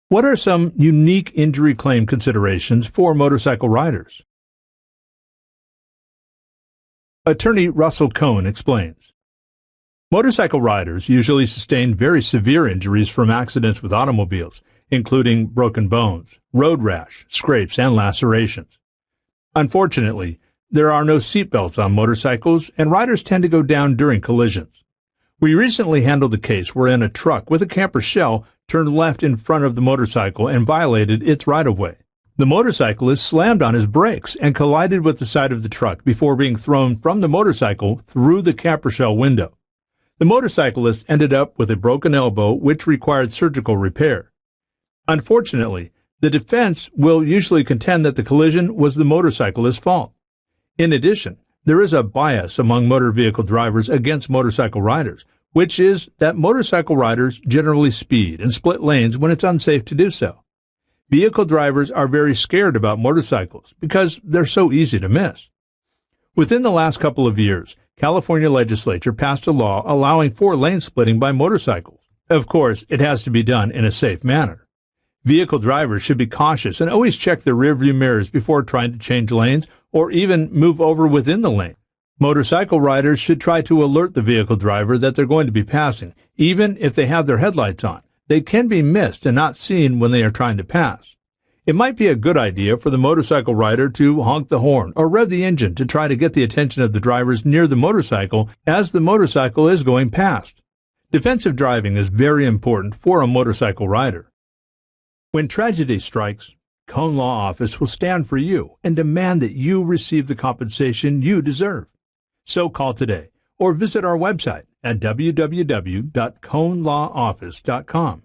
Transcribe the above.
What are some unique injury claim considerations for motorcycle riders? Attorney Russell Kohn explains. Motorcycle riders usually sustain very severe injuries from accidents with automobiles, including broken bones, road rash, scrapes, and lacerations. Unfortunately, there are no seatbelts on motorcycles, and riders tend to go down during collisions. We recently handled a case wherein a truck with a camper shell turned left in front of the motorcycle and violated its right-of-way. The motorcyclist slammed on his brakes and collided with the side of the truck before being thrown from the motorcycle through the camper shell window. The motorcyclist ended up with a broken elbow, which required surgical repair. Unfortunately, the defense will usually contend that the collision was the motorcyclist's fault. In addition, there is a bias among motor vehicle drivers against motorcycle riders, which is that motorcycle riders generally speed and split lanes when it's unsafe to do so. Vehicle drivers are very scared about motorcycles because they're so easy to miss. Within the last couple of years, California legislature passed a law allowing for lane splitting by motorcycles. Of course, it has to be done in a safe manner. Vehicle drivers should be cautious and always check their rearview mirrors before trying to change lanes or even move over within the lane. Motorcycle riders should try to alert the vehicle driver that they're going to be passing, even if they have their headlights on. They can be missed and not seen when they are trying to pass. It might be a good idea for the motorcycle rider to honk the horn or rev the engine to try to get the attention of the drivers near the motorcycle as the motorcycle is going past. Defensive driving is very important for a motorcycle rider. When tragedy strikes, Kohn Law Office will stand for you and demand that you receive the compensation you deserve. So call today or visit our website at www.cohnlawoffice.com.